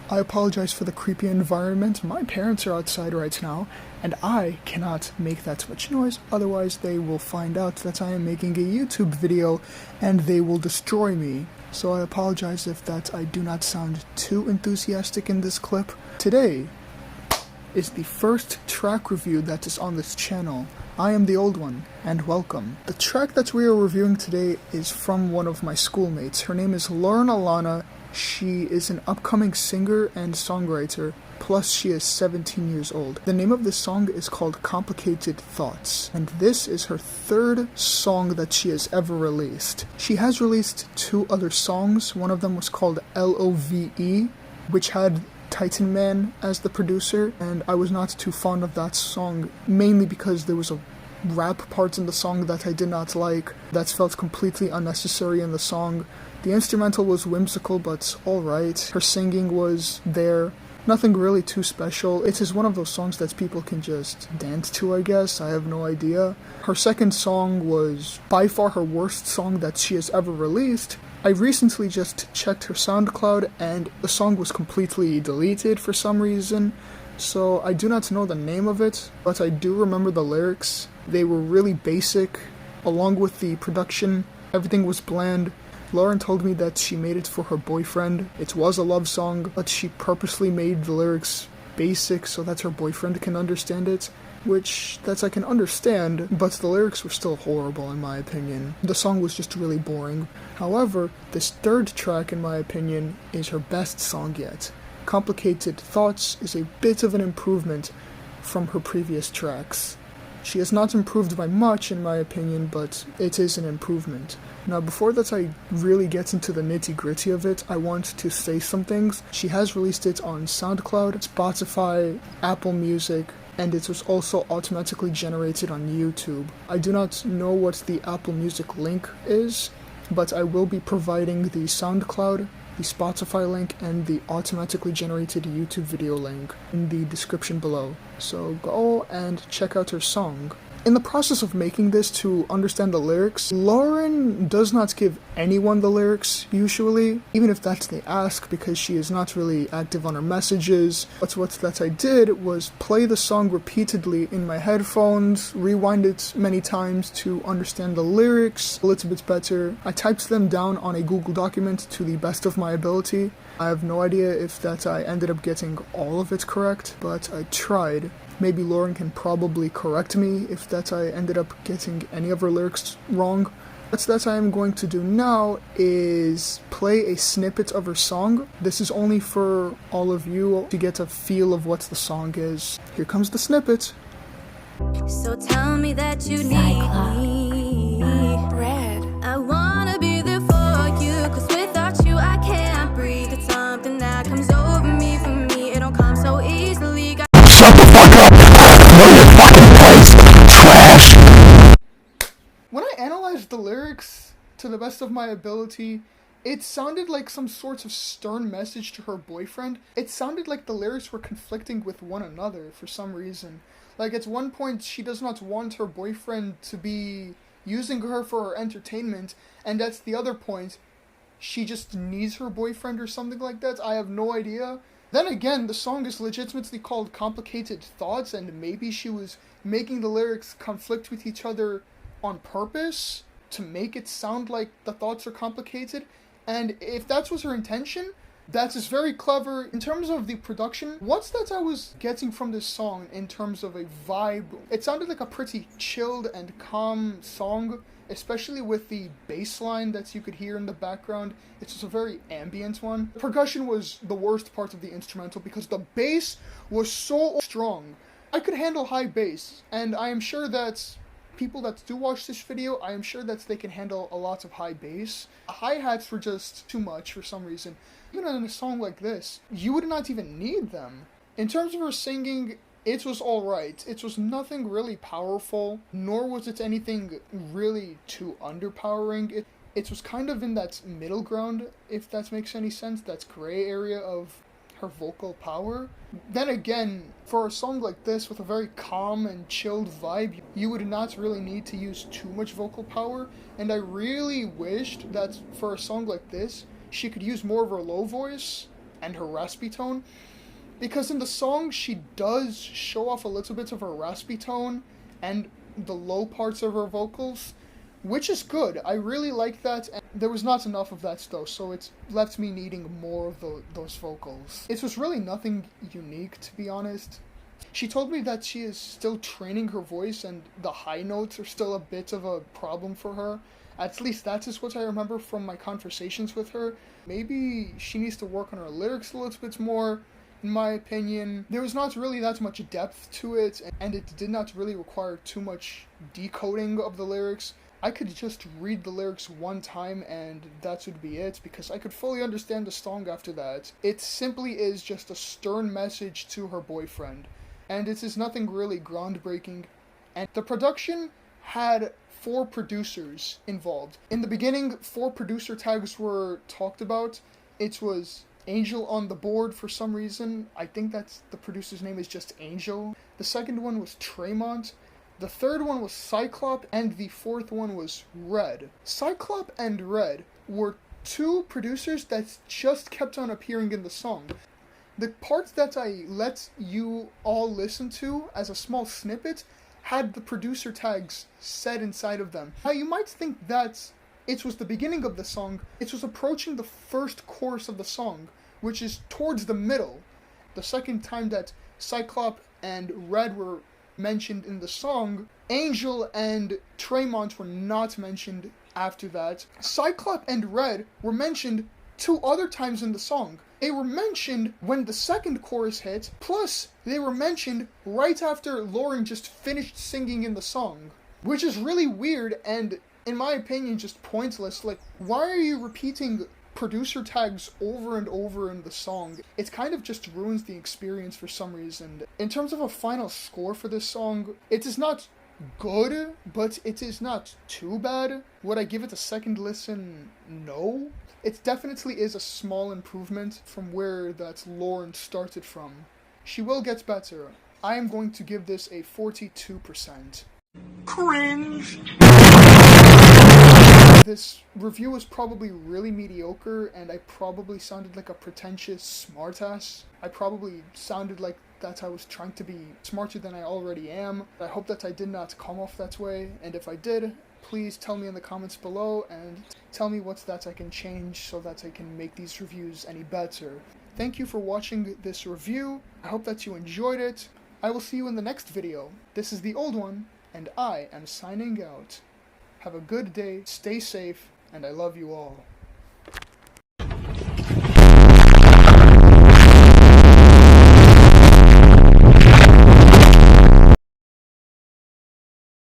I apologize for the creepy environment. My parents are outside right now, and I cannot make that much noise, otherwise they will find out that I am making a YouTube video and they will destroy me. So I apologize if I do not sound too enthusiastic in this clip. Today is the first track review that is on this channel. I am the old one, and welcome. The track that we are reviewing today is from one of my schoolmates. Her name is Alannah. She is an upcoming singer and songwriter, plus she is 17 years old. The name of this song is called Complicated Thoughts, and this is her third song that she has ever released. She has released 2 other songs. One of them was called Love, which had Titan Man as the producer, and I was not too fond of that song, mainly because there was a rap part in the song that I did not like, that felt completely unnecessary in the song. The instrumental was whimsical, but alright. Her singing was there. Nothing really too special. It is one of those songs that people can just dance to, I guess. I have no idea. Her second song was by far her worst song that she has ever released. I recently just checked her SoundCloud and the song was completely deleted for some reason, so I do not know the name of it, but I do remember the lyrics. They were really basic, along with the production. Everything was bland. Lauren told me that she made it for her boyfriend. It was a love song, but she purposely made the lyrics basic so that her boyfriend can understand it, which I can understand, but the lyrics were still horrible in my opinion. The song was just really boring. However, this third track, in my opinion, is her best song yet. Complicated Thoughts is a bit of an improvement from her previous tracks. She has not improved by much in my opinion, but it is an improvement. Now, before that I really get into the nitty-gritty of it, I want to say some things. She has released it on SoundCloud, Spotify, Apple Music, and it was also automatically generated on YouTube. I do not know what the Apple Music link is, but I will be providing the SoundCloud, the Spotify link, and the automatically generated YouTube video link in the description below. So go and check out her song. In the process of making this to understand the lyrics, Lauren does not give anyone the lyrics, usually, even if that's they ask, because she is not really active on her messages. But what I did was play the song repeatedly in my headphones, rewind it many times to understand the lyrics a little bit better. I typed them down on a Google document to the best of my ability. I have no idea if I ended up getting all of it correct, but I tried. Maybe Lauren can probably correct me if I ended up getting any of her lyrics wrong. What I am going to do now is play a snippet of her song. This is only for all of you to get a feel of what the song is. Here comes the snippet. So tell me that you need me. Red. I wanna be there for you, 'cause without you I can't breathe. It's something that comes over me, for me it don't come so easily. Shut the fuck up! Know your fucking place, trash! When I analyzed the lyrics to the best of my ability, it sounded like some sort of stern message to her boyfriend. It sounded like the lyrics were conflicting with one another for some reason. Like at one point she does not want her boyfriend to be using her for her entertainment, and at the other point she just needs her boyfriend or something like that. I have no idea. Then again, the song is legitimately called Complicated Thoughts, and maybe she was making the lyrics conflict with each other on purpose to make it sound like the thoughts are complicated. And if that was her intention, that is very clever. In terms of the production, what's that I was getting from this song in terms of a vibe? It sounded like a pretty chilled and calm song, especially with the bass line that you could hear in the background. It's just a very ambient one. The percussion was the worst part of the instrumental because the bass was so strong. I could handle high bass, and I am sure that people that do watch this video, I am sure that they can handle a lot of high bass. Hi-hats were just too much for some reason. Even in a song like this, you would not even need them. In terms of her singing, it was alright. It was nothing really powerful, nor was it anything really too underpowering. It was kind of in that middle ground, if that makes any sense, that gray area of her vocal power. Then again, for a song like this with a very calm and chilled vibe, you would not really need to use too much vocal power, and I really wished that for a song like this, she could use more of her low voice and her raspy tone. Because in the song, she does show off a little bit of her raspy tone and the low parts of her vocals, which is good. I really like that, and there was not enough of that though, so it's left me needing more of those vocals. It was really nothing unique, to be honest. She told me that she is still training her voice and the high notes are still a bit of a problem for her. At least that is what I remember from my conversations with her. Maybe she needs to work on her lyrics a little bit more, in my opinion. There was not really that much depth to it, and it did not really require too much decoding of the lyrics. I could just read the lyrics one time and that would be it, because I could fully understand the song after that. It simply is just a stern message to her boyfriend, and it is nothing really groundbreaking. And the production had 4 producers involved. In the beginning, 4 producer tags were talked about. It was Angel on the board for some reason. I think that's the producer's name is just Angel. The second one was Tremont. The third one was Cyclop, and the fourth one was Red. Cyclop and Red were 2 producers that just kept on appearing in the song. The parts that I let you all listen to as a small snippet had the producer tags said inside of them. Now you might think that it was the beginning of the song. It was approaching the first chorus of the song, which is towards the middle. The second time that Cyclop and Red were mentioned in the song, Angel and Tremont were not mentioned after that. Cyclop and Red were mentioned 2 other times in the song. They were mentioned when the second chorus hit, plus they were mentioned right after Lauren just finished singing in the song, which is really weird and, in my opinion, just pointless. Like, why are you repeating producer tags over and over in the song? It kind of just ruins the experience for some reason. In terms of a final score for this song, it is not good, but it is not too bad. Would I give it a second listen? No. It definitely is a small improvement from where that Lauren started from. She will get better. I am going to give this a 42%. Cringe. This review was probably really mediocre, and I probably sounded like a pretentious smartass. I probably sounded like that I was trying to be smarter than I already am. I hope that I did not come off that way, and if I did, please tell me in the comments below and tell me what's that I can change so that I can make these reviews any better. Thank you for watching this review. I hope that you enjoyed it. I will see you in the next video. This is the old one, and I am signing out. Have a good day, stay safe, and I love you all.